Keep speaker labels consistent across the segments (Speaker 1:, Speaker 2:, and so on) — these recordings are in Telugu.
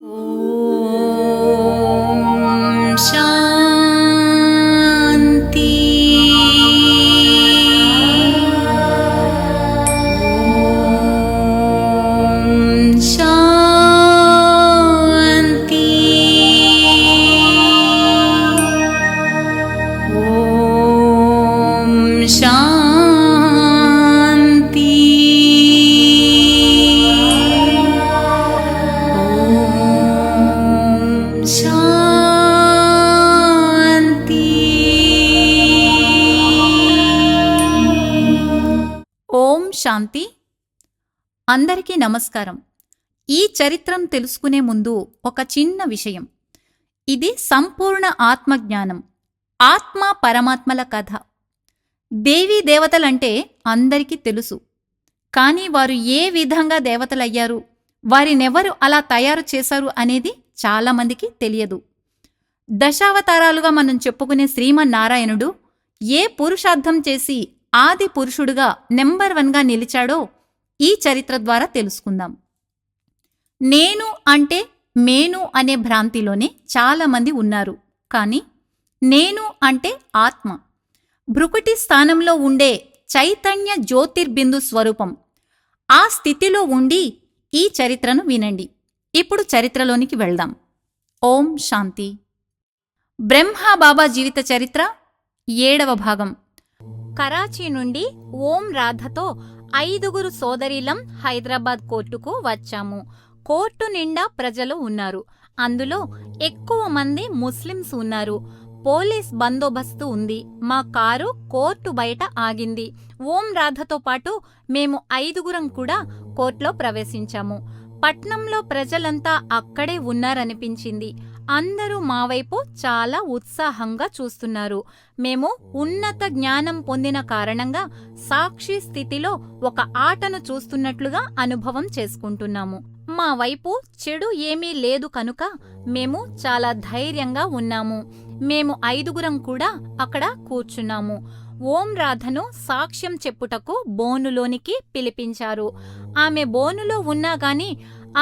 Speaker 1: ఓం శాంతి. ఓం శాంతి. ఓం శాంతి. శాంతి. ఓం శాంతి. అందరికీ నమస్కారం. ఈ చరిత్రం తెలుసుకునే ముందు ఒక చిన్న విషయం. ఇది సంపూర్ణ ఆత్మజ్ఞానం, ఆత్మ పరమాత్మల కథ. దేవీ దేవతలంటే అందరికీ తెలుసు. కానీ వారు ఏ విధంగా దేవతలయ్యారు, వారినెవరు అలా తయారు చేశారు అనేది చాలామందికి తెలియదు. దశావతారాలుగా మనం చెప్పుకునే శ్రీమన్నారాయణుడు ఏ పురుషార్థం చేసి ఆది పురుషుడుగా నెంబర్ 1గా నిలిచాడో ఈ చరిత్ర ద్వారా తెలుసుకుందాం. నేను అంటే మేను అనే భ్రాంతిలోనే చాలామంది ఉన్నారు. కానీ నేను అంటే ఆత్మ, భృకుటి స్థానంలో ఉండే చైతన్య జ్యోతిర్బిందు స్వరూపం. ఆ స్థితిలో ఉండి ఈ చరిత్రను వినండి. ఇప్పుడు చరిత్రలోనికి వెళ్దాం. ఓం శాంతి. బ్రహ్మబాబా జీవిత చరిత్ర 7వ భాగం. కరాచీ నుండి ఓం రాధతో 5గురు సోదరీలం హైదరాబాద్ కోర్టుకు వచ్చాము. కోర్టు నిండా ప్రజలు ఉన్నారు. అందులో ఎక్కువ మంది ముస్లిమ్స్ ఉన్నారు. పోలీస్ బందోబస్తు ఉంది. మా కారు కోర్టు బయట ఆగింది. ఓం రాధతో పాటు మేము 5గురం కూడా కోర్టులో ప్రవేశించాము. పట్నంలో ప్రజలంతా అక్కడే ఉన్నారనిపించింది. అందరూ మా వైపు చాలా ఉత్సాహంగా చూస్తున్నారు. మేము ఉన్నత జ్ఞానం పొందిన కారణంగా సాక్షి స్థితిలో ఒక ఆటను చూస్తున్నట్లుగా అనుభవం చేసుకుంటున్నాము. మా వైపు చెడు ఏమీ లేదు కనుక మేము చాలా ధైర్యంగా ఉన్నాము. మేము 5గురం కూడా అక్కడ కూర్చున్నాము. ఓం రాధను సాక్ష్యం చెప్పుటకు బోనులోనికి పిలిపించారు. ఆమె బోనులో ఉన్నా గాని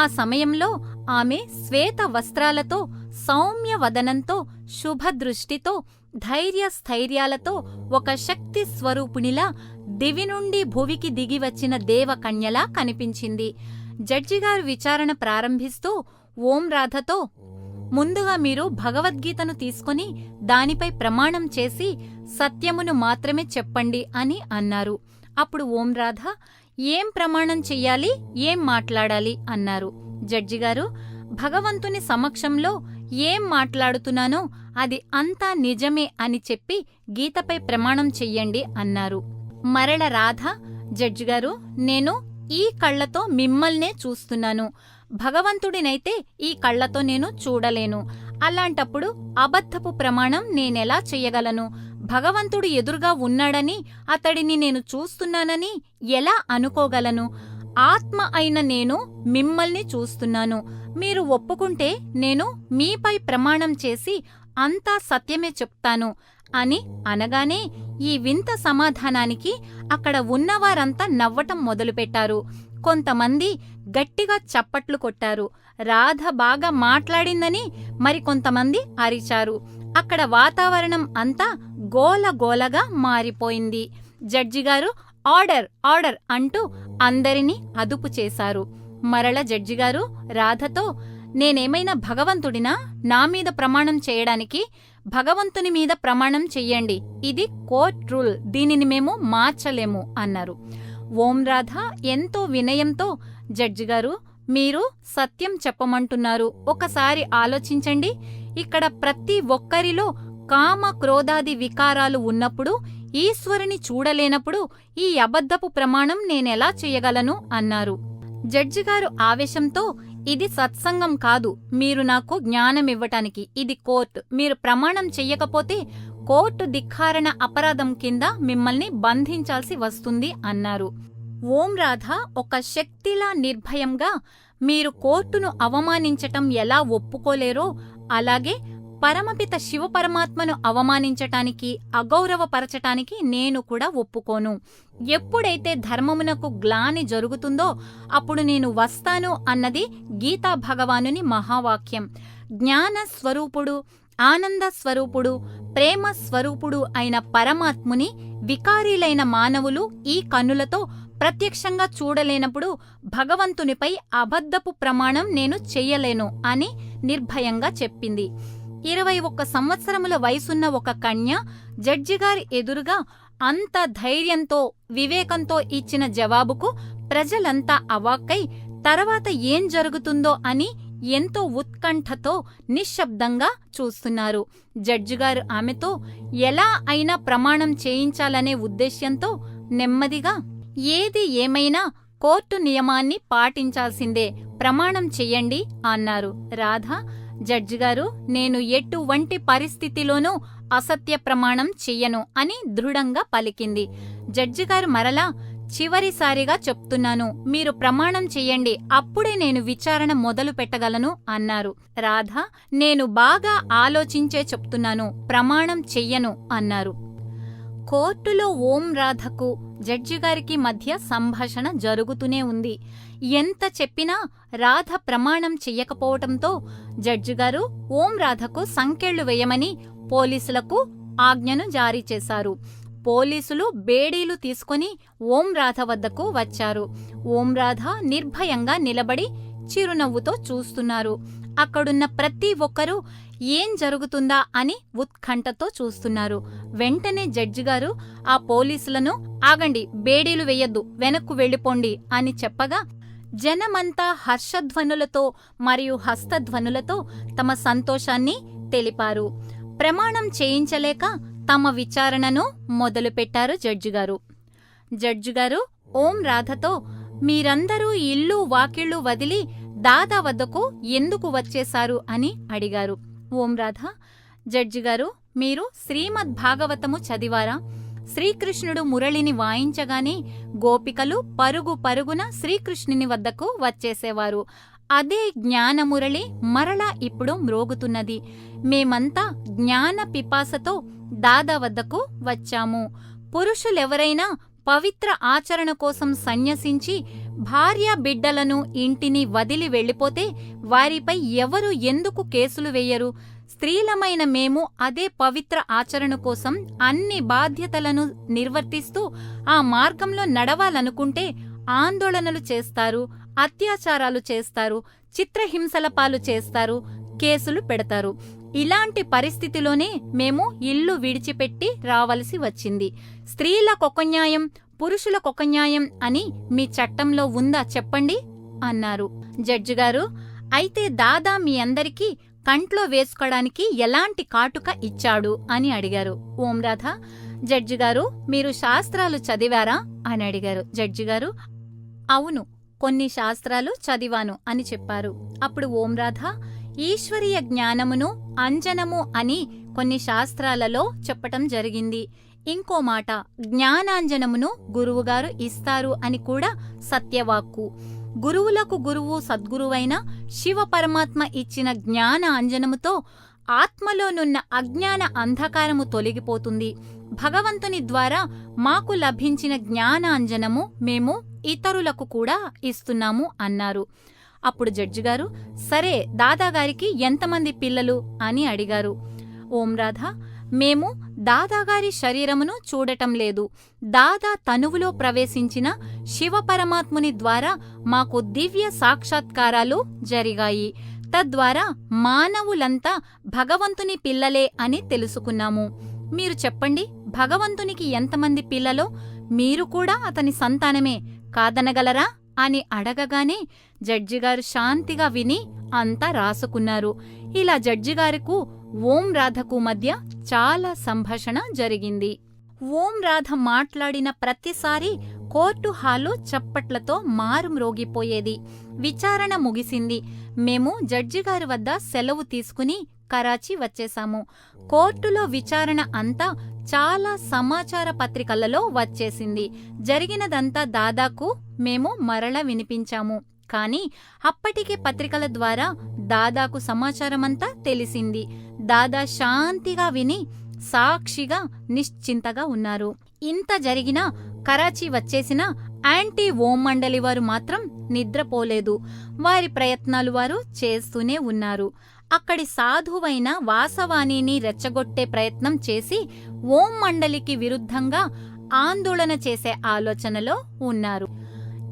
Speaker 1: ఆ సమయంలో ఆమె శ్వేత వస్త్రాలతో, సౌమ్య వదనంతో, శుభదృష్టితో, ధైర్యస్థైర్యాలతో ఒక శక్తి స్వరూపిణిలా దివి నుండి భువికి దిగివచ్చిన దేవకన్యలా కనిపించింది. జడ్జిగారు విచారణ ప్రారంభిస్తూ ఓం రాధతో, ముందుగా మీరు భగవద్గీతను తీసుకుని దానిపై ప్రమాణం చేసి సత్యమును మాత్రమే చెప్పండి అని అన్నారు. అప్పుడు ఓం రాధ, ఏం ప్రమాణం చెయ్యాలి, ఏం మాట్లాడాలి అన్నారు. జడ్జిగారు, భగవంతుని సమక్షంలో ఏం మాట్లాడుతున్నానో అది అంతా నిజమే అని చెప్పి గీతపై ప్రమాణం చెయ్యండి అన్నారు. మరల రాధ, జడ్జిగారు, నేను ఈ కళ్లతో మిమ్మల్నే చూస్తున్నాను. భగవంతుడినైతే ఈ కళ్లతో నేను చూడలేను. అలాంటప్పుడు అబద్ధపు ప్రమాణం నేనెలా చెయ్యగలను? భగవంతుడు ఎదురుగా ఉన్నాడని, అతడిని నేను చూస్తున్నానని ఎలా అనుకోగలను? ఆత్మ అయిన నేను మిమ్మల్ని చూస్తున్నాను. మీరు ఒప్పుకుంటే నేను మీపై ప్రమాణం చేసి అంతా సత్యమే చెప్తాను అని అనగానే ఈ వింత సమాధానానికి అక్కడ ఉన్నవారంతా నవ్వటం మొదలుపెట్టారు. కొంతమంది గట్టిగా చప్పట్లు కొట్టారు. రాధ బాగా మాట్లాడిందని మరికొంతమంది అరిచారు. అక్కడ వాతావరణం అంతా గోలగోలగా మారిపోయింది. జడ్జిగారు ఆర్డర్ ఆర్డర్ అంటూ అందరినీ అదుపు చేశారు. మరల జడ్జిగారు రాధతో, నేనేమైనా భగవంతుడినా నా మీద ప్రమాణం చేయడానికి? భగవంతుని మీద ప్రమాణం చెయ్యండి. ఇది కోర్ట్ రూల్, దీనిని మేము మార్చలేము అన్నారు. ఓం రాధ ఎంతో వినయంతో, జడ్జిగారు, మీరు సత్యం చెప్పమంటున్నారు. ఒకసారి ఆలోచించండి. ఇక్కడ ప్రతి ఒక్కరిలో కామ క్రోధాది వికారాలు ఉన్నప్పుడు, ఈశ్వరుని చూడలేనప్పుడు ఈ అబద్ధపు ప్రమాణం నేనెలా చెయ్యగలను అన్నారు. జడ్జిగారు ఆవేశంతో, ఇది సత్సంగం కాదు, మీరు నాకు జ్ఞానమివ్వటానికి, ఇది కోర్టు. మీరు ప్రమాణం చెయ్యకపోతే కోర్టు ధిక్కారణ అపరాధం కింద మిమ్మల్ని బంధించాల్సి వస్తుంది అన్నారు. ఓం రాధ ఒక శక్తిలా నిర్భయంగా, మీరు కోర్టును అవమానించటం ఎలా ఒప్పుకోలేరో అలాగే పరమపిత శివపరమాత్మను అవమానించటానికి, అగౌరవపరచటానికి నేను కూడా ఒప్పుకోను. ఎప్పుడైతే ధర్మమునకు గ్లాని జరుగుతుందో అప్పుడు నేను వస్తాను అన్నది గీతా భగవానుని మహావాక్యం. జ్ఞాన స్వరూపుడు, ఆనంద స్వరూపుడు, ప్రేమ స్వరూపుడు అయిన పరమాత్ముని వికారీలైన మానవులు ఈ కన్నులతో ప్రత్యక్షంగా చూడలేనప్పుడు భగవంతునిపై అబద్ధపు ప్రమాణం నేను చెయ్యలేను అని నిర్భయంగా చెప్పింది. 21 సంవత్సరముల వయసున్న ఒక కన్య జడ్జిగారి ఎదురుగా అంత ధైర్యంతో, వివేకంతో ఇచ్చిన జవాబుకు ప్రజలంతా అవాక్కై తర్వాత ఏం జరుగుతుందో అని ఎంతో ఉత్కంఠతో నిశ్శబ్దంగా చూస్తున్నారు. జడ్జిగారు ఆమెతో ఎలా అయినా ప్రమాణం చేయించాలనే ఉద్దేశ్యంతో నెమ్మదిగా, ఏది ఏమైనా కోర్టు నియమాన్ని పాటించాల్సిందే, ప్రమాణం చెయ్యండి అన్నారు. రాధ, జడ్జిగారు, నేను ఎటువంటి పరిస్థితిలోనూ అసత్య ప్రమాణం చెయ్యను అని దృఢంగా పలికింది. జడ్జిగారు మరలా, చివరిసారిగా చెప్తున్నాను, మీరు ప్రమాణం చెయ్యండి, అప్పుడే నేను విచారణ మొదలు పెట్టగలను అన్నారు. రాధ, నేను బాగా ఆలోచించే చెప్తున్నాను, ప్రమాణం చెయ్యను అన్నారు. కోర్టులో ఓం రాధకు జడ్జిగారికి మధ్య సంభాషణ జరుగుతూనే ఉంది. ఎంత చెప్పినా రాధ ప్రమాణం చెయ్యకపోవటంతో జడ్జిగారు ఓం రాధకు సంకెళ్లు వేయమని పోలీసులకు ఆజ్ఞను జారీ చేశారు. పోలీసులు బేడీలు తీసుకుని ఓం రాధ వద్దకు వచ్చారు. ఓం రాధ నిర్భయంగా నిలబడి చిరునవ్వుతో చూస్తున్నారు. అక్కడున్న ప్రతి ఒక్కరూ ఏం జరుగుతుందా అని ఉత్కంఠతో చూస్తున్నారు. వెంటనే జడ్జిగారు ఆ పోలీసులను, ఆగండి, బేడీలు వెయ్యొద్దు, వెనక్కు వెళ్ళిపోండి అని చెప్పగా జనమంతా హర్షధ్వనులతో మరియు హస్తధ్వనులతో తమ సంతోషాన్ని తెలిపారు. ప్రమాణం చేయించలేక తమ విచారణను మొదలుపెట్టారు జడ్జిగారు. జడ్జిగారు ఓం రాధతో, మీరందరూ ఇల్లు వాకిళ్లు వదిలి దాదా వద్దకు ఎందుకు వచ్చేశారు అని అడిగారు. ఓం రాధ, జడ్జిగారు, మీరు శ్రీమద్ భాగవతము చదివారా? శ్రీకృష్ణుడు మురళిని వాయించగానే గోపికలు పరుగు పరుగున శ్రీకృష్ణుని వద్దకు వచ్చేసేవారు. అదే జ్ఞానమురళి మరలా ఇప్పుడు మ్రోగుతున్నది. మేమంతా జ్ఞాన పిపాసతో దాదా వద్దకు వచ్చాము. పురుషులెవరైనా పవిత్ర ఆచరణ కోసం సన్యసించి భార్య బిడ్డలను, ఇంటిని వదిలి వెళ్లిపోతే వారిపై ఎవరు ఎందుకు కేసులు వేయరు? స్త్రీలమైన మేము అదే పవిత్ర ఆచరణ కోసం అన్ని బాధ్యతలను నిర్వర్తిస్తూ ఆ మార్గంలో నడవాలనుకుంటే ఆందోళనలు చేస్తారు, అత్యాచారాలు చేస్తారు, చిత్రహింసల పాలు చేస్తారు, కేసులు పెడతారు. ఇలాంటి పరిస్థితిలోనే మేము ఇల్లు విడిచిపెట్టి రావలసి వచ్చింది. స్త్రీలకొక న్యాయం, పురుషులకొక న్యాయం అని మీ చట్టంలో ఉందా చెప్పండి అన్నారు. జడ్జిగారు, అయితే దాదా మీ అందరికీ కంట్లో వేసుకోవడానికి ఎలాంటి కాటుక ఇచ్చాడు అని అడిగారు. ఓం రాధ, జడ్జిగారు, మీరు శాస్త్రాలు చదివారా అని అడిగారు. జడ్జిగారు, అవును, కొన్ని శాస్త్రాలు చదివాను అని చెప్పారు. అప్పుడు ఓం రాధ, ఈశ్వరీయ జ్ఞానమును అంజనము అని కొన్ని శాస్త్రాలలో చెప్పటం జరిగింది. ఇంకో మాట, జ్ఞానాంజనమును గురువుగారు ఇస్తారు అని కూడా సత్యవాక్కు. గురువులకు గురువు సద్గురువైన శివ పరమాత్మ ఇచ్చిన జ్ఞాన అంజనముతో ఆత్మలోనున్న అజ్ఞాన అంధకారము తొలగిపోతుంది. భగవంతుని ద్వారా మాకు లభించిన జ్ఞానాంజనము మేము ఇతరులకు కూడా ఇస్తున్నాము అన్నారు. అప్పుడు జడ్జిగారు, సరే, దాదాగారికి ఎంతమంది పిల్లలు అని అడిగారు. ఓం రాధ, మేము దాదాగారి శరీరమును చూడటం లేదు. దాదా తనువులో ప్రవేశించిన శివపరమాత్ముని ద్వారా మాకు దివ్య సాక్షాత్కారాలు జరిగాయి. తద్వారా మానవులంతా భగవంతుని పిల్లలే అని తెలుసుకున్నాము. మీరు చెప్పండి, భగవంతునికి ఎంతమంది పిల్లలో? మీరు కూడా అతని సంతానమే కాదనగలరా అని అడగగానే జడ్జిగారు శాంతిగా విని అంతా రాసుకున్నారు. ఇలా జడ్జిగారికి ఓం రాధకు మధ్య చాలా సంభాషణ జరిగింది. ఓం రాధ మాట్లాడిన ప్రతిసారి కోర్టు హాలు చప్పట్లతో మారుమ్రోగిపోయేది. విచారణ ముగిసింది. మేము జడ్జిగారి వద్ద సెలవు తీసుకుని కరాచీ వచ్చేశాము. కోర్టులో విచారణ అంతా చాలా సమాచార పత్రికలలో వచ్చేసింది. జరిగినదంతా దాదాకు మేము మరల వినిపించాము. కాని అప్పటికే పత్రికల ద్వారా దాదాకు సమాచారమంతా తెలిసింది. దాదా శాంతిగా విని సాక్షిగా నిశ్చింతగా ఉన్నారు. ఇంత జరిగినా కరాచీ వచ్చేసిన యాంటీ ఓం మండలి వారు మాత్రం నిద్రపోలేదు. వారి ప్రయత్నాలు వారు చేస్తూనే ఉన్నారు. అక్కడి సాధువైన వాసవాణిని రెచ్చగొట్టే ప్రయత్నం చేసి ఓం మండలికి విరుద్ధంగా ఆందోళన చేసే ఆలోచనలో ఉన్నారు.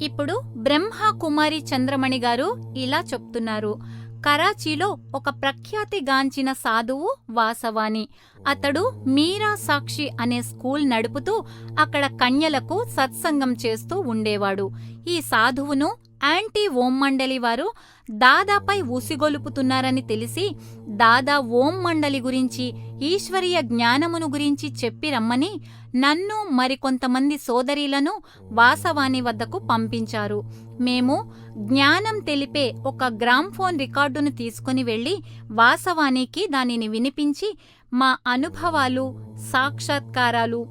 Speaker 1: ఇప్పుడు బ్రహ్మ కుమారి చంద్రమణి గారు ఇలా చెప్తున్నారు. కరాచీలో ఒక ప్రఖ్యాతిగాంచిన సాధువు వాసవాణి. అతడు మీరా సాక్షి అనే స్కూల్ నడుపుతూ అక్కడ కన్యలకు సత్సంగం చేస్తూ ఉండేవాడు. ఈ సాధువును యాంటీ ఓం మండలి వారు దాదాపై ఉసిగొలుపుతున్నారని తెలిసి దాదా ఓం మండలి గురించి, ఈశ్వరీయ జ్ఞానమును గురించి చెప్పి రమ్మని నన్ను మరికొంతమంది సోదరీలను వాసవాణి వద్దకు పంపించారు. మేము జ్ఞానం తెలిపే ఒక గ్రామ్ఫోన్ రికార్డును తీసుకుని వెళ్లి వాసవాణికి దానిని వినిపించి మా అనుభవాలు, సాక్షాత్కారాలు,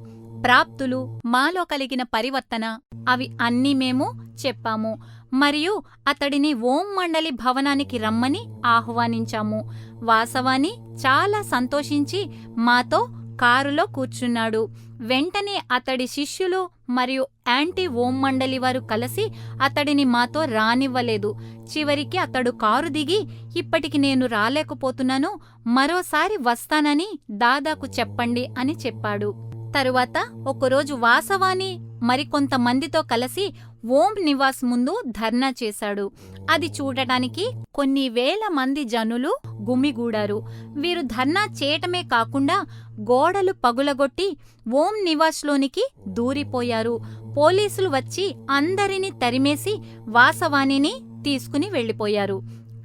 Speaker 1: ప్రాప్తులు, మాలో కలిగిన పరివర్తన అవి అన్నీ మేము చెప్పాము. మరియు అతడిని ఓం మండలి భవనానికి రమ్మని ఆహ్వానించాము. వాసవాని చాలా సంతోషించి మాతో కారులో కూర్చున్నాడు. వెంటనే అతడి శిష్యులు మరియు యాంటీ ఓం మండలి వారు కలిసి అతడిని మాతో రానివ్వలేదు. చివరికి అతడు కారు దిగి, ఇప్పటికి నేను రాలేకపోతున్నాను, మరోసారి వస్తానని దాదాకు చెప్పండి అని చెప్పాడు. తరువాత ఒకరోజు వాసవాని మరికొంతమందితో కలిసి ఓం నివాస్ ముందు ధర్నా చేశాడు. అది చూడటానికి కొన్ని వేల మంది జనులు గుమిగూడారు. వీరు ధర్నా చేయటమే కాకుండా గోడలు పగులగొట్టి ఓం నివాస్లోనికి దూరిపోయారు. పోలీసులు వచ్చి అందరినీ తరిమేసి వాసవాణిని తీసుకుని వెళ్లిపోయారు.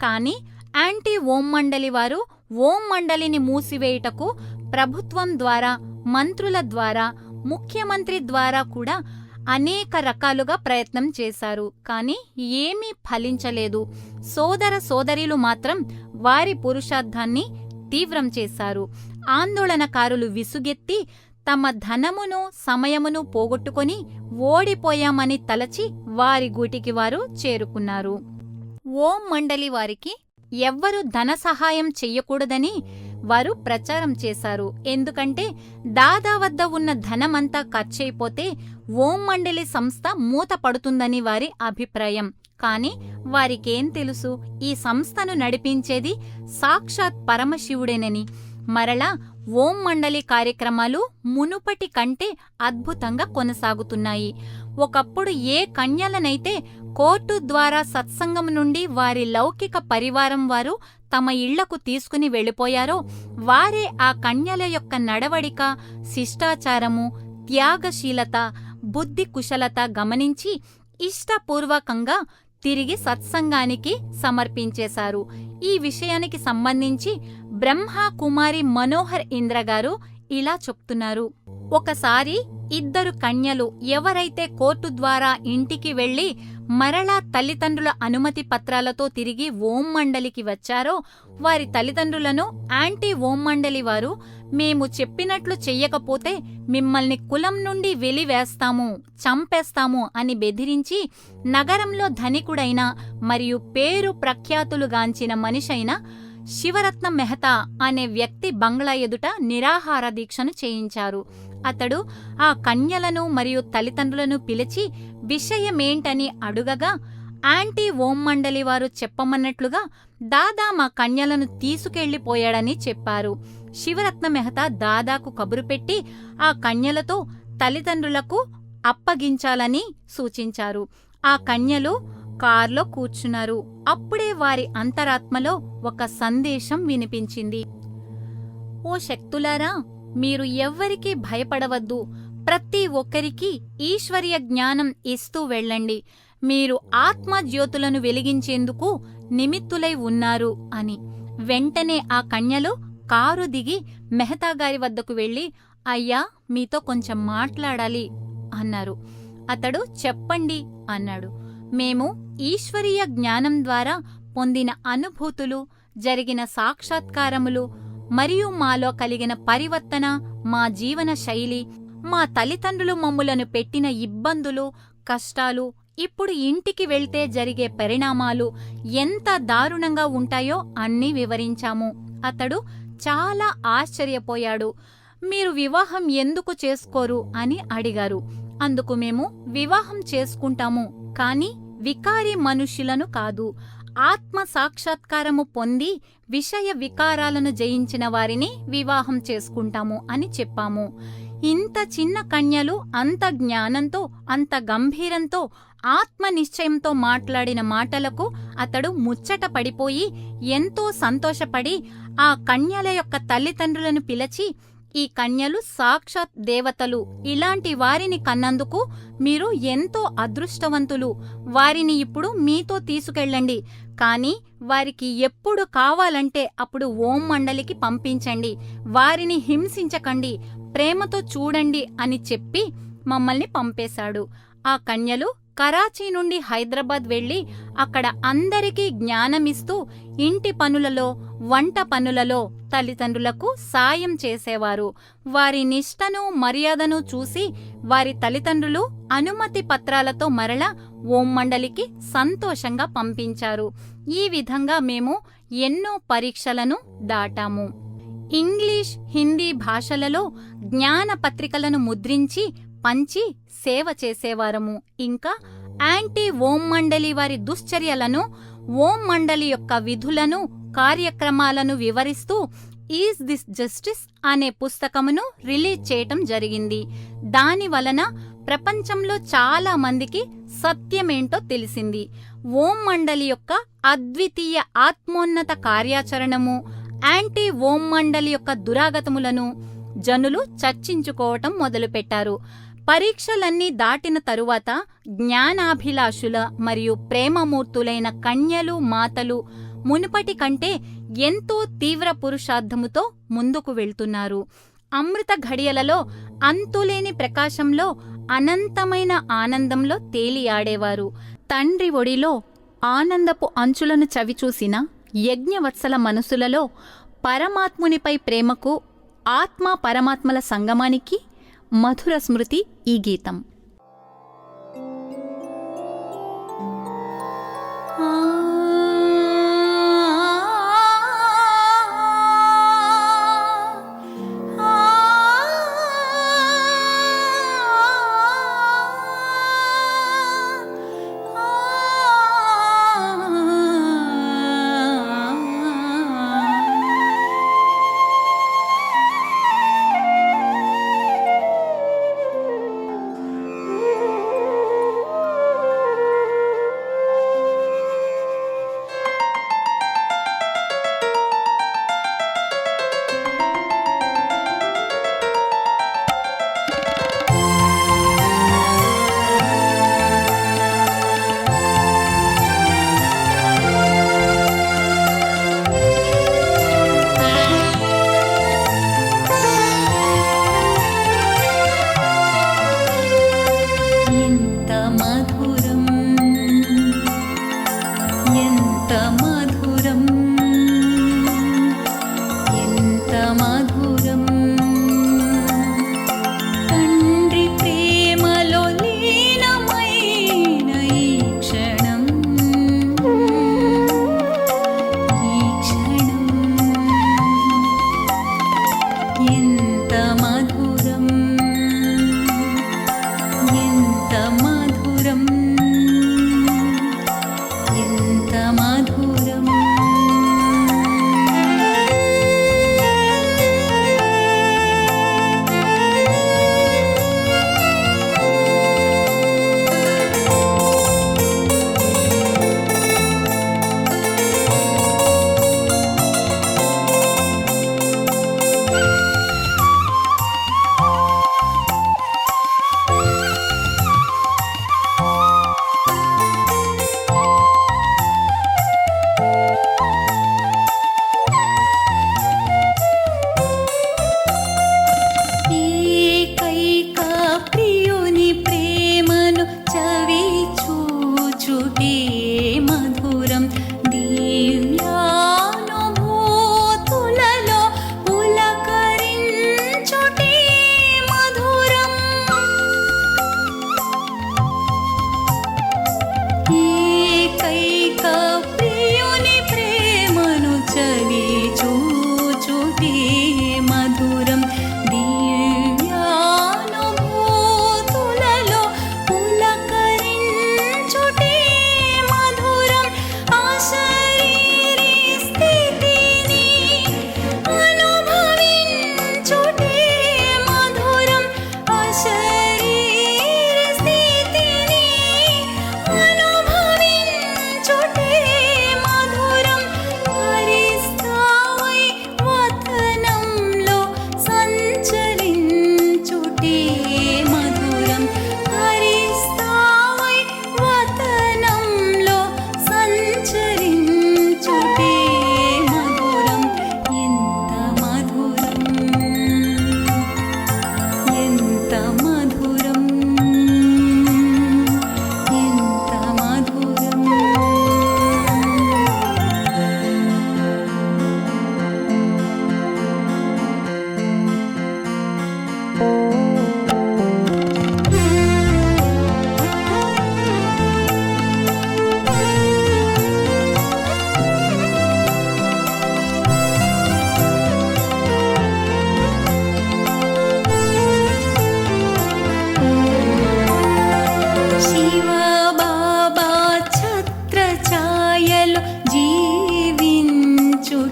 Speaker 1: కాని యాంటీ ఓం మండలి వారు ఓం మండలిని మూసివేయుటకు ప్రభుత్వం ద్వారా, మంత్రుల ద్వారా, ముఖ్యమంత్రి ద్వారా కూడా అనేక రకాలుగా ప్రయత్నం చేశారు. కాని ఏమీ ఫలించలేదు. సోదర సోదరీలు మాత్రం వారి పురుషార్థాన్ని తీవ్రం చేశారు. ఆందోళనకారులు విసుగెత్తి తమ ధనమును, సమయమును పోగొట్టుకొని ఓడిపోయామని తలచి వారి గూటికి వారు చేరుకున్నారు. ఓం మండలి వారికి ఎవ్వరూ ధన సహాయం చెయ్యకూడదని వారు ప్రచారం చేశారు. ఎందుకంటే దాదా వద్ద ఉన్న ధనమంతా ఖర్చయిపోతే ఓం మండలి సంస్థ మూతపడుతుందని వారి అభిప్రాయం. కాని వారికేం తెలుసు, ఈ సంస్థను నడిపించేది సాక్షాత్ పరమశివుడేనని. మరలా ఓం మండలి కార్యక్రమాలు మునుపటి కంటే అద్భుతంగా కొనసాగుతున్నాయి. ఒకప్పుడు ఏ కన్యలనైతే కోర్టు ద్వారా సత్సంగం నుండి వారి లౌకిక పరివారం వారు తమ ఇళ్లకు తీసుకుని వెళ్లిపోయారో వారే ఆ కన్యల యొక్క నడవడిక, శిష్టాచారము, త్యాగశీలత, బుద్ధి కుశలత గమనించి ఇష్టపూర్వకంగా తిరిగి సత్సంగానికి సమర్పించేశారు. ఈ విషయానికి సంబంధించి బ్రహ్మ కుమారి మనోహర్ ఇంద్ర గారు ఇలా చెప్తున్నారు. ఒకసారి ఇద్దరు కన్యలు ఎవరైతే కోర్టు ద్వారా ఇంటికి వెళ్లి మరలా తల్లిదండ్రుల అనుమతి పత్రాలతో తిరిగి ఓం మండలికి వచ్చారో వారి తల్లిదండ్రులను యాంటీ ఓం మండలి వారు మేము చెప్పినట్లు చెయ్యకపోతే మిమ్మల్ని కులం నుండి వెలివేస్తాము, చంపేస్తాము అని బెదిరించి నగరంలో ధనికుడైన మరియు పేరు ప్రఖ్యాతులుగాంచిన మనిషైన శివరత్న మెహతా అనే వ్యక్తి బంగ్లా ఎదుట నిరాహార దీక్షను చేయించారు. అతడు ఆ కన్యలను మరియు తల్లిదండ్రులను పిలిచి విషయమేంటని అడుగగా యాంటీ ఓం మండలి వారు చెప్పమన్నట్లుగా దాదా మా కన్యలను తీసుకెళ్లిపోయాడని చెప్పారు. శివరత్న మెహతా దాదాకు కబురు పెట్టి ఆ కన్యలతో తల్లిదండ్రులకు అప్పగించాలని సూచించారు. ఆ కన్యలు కార్లో కూర్చున్నారు. అప్పుడే వారి అంతరాత్మలో ఒక సందేశం వినిపించింది. ఓ శక్తులారా, మీరు ఎవ్వరికీ భయపడవద్దు. ప్రతి ఒక్కరికి ఈశ్వరీయ జ్ఞానం ఇస్తూ వెళ్ళండి. మీరు ఆత్మజ్యోతులను వెలిగించేందుకు నిమిత్తులై ఉన్నారు అని. వెంటనే ఆ కన్యలు కారు దిగి మెహతా గారి వద్దకు వెళ్లి, అయ్యా, మీతో కొంచెం మాట్లాడాలి అన్నారు. అతడు చెప్పండి అన్నాడు. మేము ఈశ్వరీయ జ్ఞానం ద్వారా పొందిన అనుభూతులు, జరిగిన సాక్షాత్కారములు మరియు మాలో కలిగిన పరివర్తన, మా జీవన శైలి, మా తల్లిదండ్రులు మమ్ములను పెట్టిన ఇబ్బందులు, కష్టాలు, ఇప్పుడు ఇంటికి వెళ్తే జరిగే పరిణామాలు ఎంత దారుణంగా ఉంటాయో అన్నీ వివరించాము. అతడు చాలా ఆశ్చర్యపోయాడు. మీరు వివాహం ఎందుకు చేసుకోరు అని అడిగారు. అందుకు మేము వివాహం చేసుకుంటాము, కాని వికారి మనుష్యులను కాదు, ఆత్మ సాక్షాత్కారము పొంది విషయ వికారాలను జయించిన వారిని వివాహం చేసుకుంటాము అని చెప్పాము. ఇంత చిన్న కన్యలు అంత జ్ఞానంతో, అంత గంభీరంతో, ఆత్మ నిశ్చయంతో మాట్లాడిన మాటలకు అతడు ముచ్చట పడిపోయి ఎంతో సంతోషపడి ఆ కన్యల యొక్క తల్లిదండ్రులను పిలిచి, ఈ కన్యలు సాక్షాత్ దేవతలు, ఇలాంటి వారిని కన్నందుకు మీరు ఎంతో అదృష్టవంతులు, వారిని ఇప్పుడు మీతో తీసుకెళ్ళండి, కాని వారికి ఎప్పుడు కావాలంటే అప్పుడు ఓం మండలికి పంపించండి, వారిని హింసించకండి, ప్రేమతో చూడండి అని చెప్పి మమ్మల్ని పంపేశాడు. ఆ కన్యలు కరాచీ నుండి హైదరాబాద్ వెళ్లి అక్కడ అందరికీ జ్ఞానమిస్తూ ఇంటి పనులలో, వంట పనులలో తల్లిదండ్రులకు సాయం చేసేవారు. వారి నిష్టను, మర్యాదను చూసి వారి తల్లిదండ్రులు అనుమతి పత్రాలతో మరలా ఓం మండలికి సంతోషంగా పంపించారు. ఈ విధంగా మేము ఎన్నో పరీక్షలను దాటాము. ఇంగ్లీష్, హిందీ భాషలలో జ్ఞాన పత్రికలను ముద్రించి పంచి సేవ చేసేవారము. ఇంకా యాంటీ ఓం మండలి వారి దుశ్చర్యలను, ఓం మండలి యొక్క విధులను, కార్యక్రమాలను వివరిస్తూ ఈజ్ దిస్ జస్టిస్ అనే పుస్తకమును రిలీజ్ చేయటం జరిగింది. దాని వలన ప్రపంచంలో చాలా మందికి సత్యమేంటో తెలిసింది. ఓం మండలి యొక్క అద్వితీయ ఆత్మోన్నత కార్యాచరణము, యాంటీ ఓం మండలి యొక్క దురాగతములను జనులు చర్చించుకోవటం మొదలుపెట్టారు. పరీక్షలన్నీ దాటిన తరువాత జ్ఞానాభిలాషుల మరియు ప్రేమమూర్తులైన కన్యలు, మాతలు మునుపటి కంటే ఎంతో తీవ్ర పురుషార్థముతో ముందుకు వెళ్తున్నారు. అమృత ఘడియలలో, అంతులేని ప్రకాశంలో, అనంతమైన ఆనందంలో తేలియాడేవారు. తండ్రి ఒడిలో ఆనందపు అంచులను చవిచూసిన యజ్ఞవత్సల మనసులలో పరమాత్మునిపై ప్రేమకు, ఆత్మ పరమాత్మల సంగమానికి మధుర స్మృతి ఈ గీతం.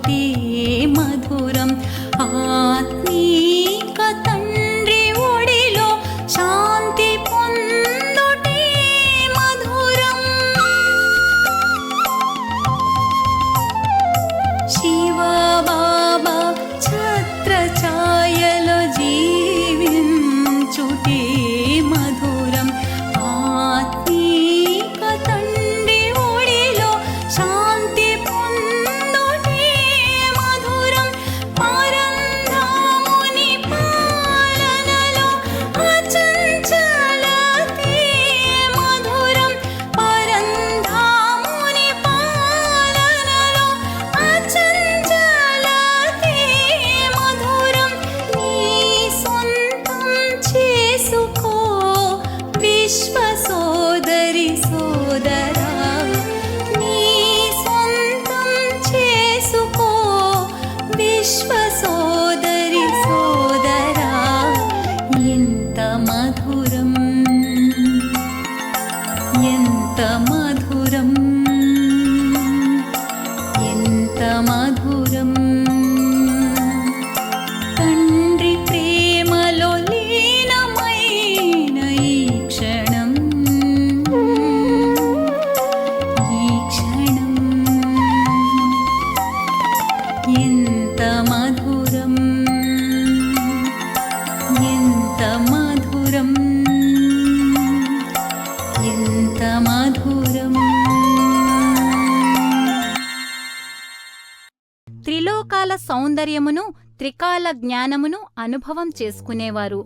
Speaker 1: చుటే మధురం ఆత్మీక తండ్రి ఒడిలో శాంతి పొందుటే మధురం శివ బాబా ఛత్ర ఛాయలో జీవించుటే మధురం ఆత్మీక తండ్రి ఒడిలో శాంతి పొందుటే మధురం పరంధాముని పాలనలో అచంచలతే మధురం పరంధాముని పాలనలో అచంచలతే మధురం నీ సొంతం చేసుకో విశ్వ సోదరి సోదరా నీ సొంతం చేసుకో విశ్వ సోదరి సోదరా ఎంత మధురం ఎంత మధురం ఎంత మధురం తండ్రి ప్రేమలో లీనమైన ఈ క్షణం ఎంత మధురం ఎంత మధురం ఎంత మధురం త్రిలోకాల సౌందర్యమును త్రికాల జ్ఞానమును అనుభవం చేసుకునేవారు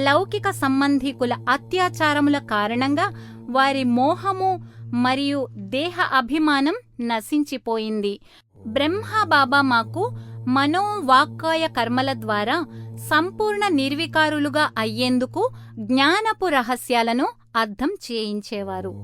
Speaker 1: లౌకిక సంబంధికుల అత్యాచారముల కారణంగా వారి మోహము మరియు దేహ అభిమానం నశించిపోయింది బ్రహ్మబాబా మాకు మనోవాక్కాయ కర్మల ద్వారా సంపూర్ణ నిర్వికారులుగా అయ్యేందుకు జ్ఞానపు రహస్యాలను అర్థం చేయించేవారు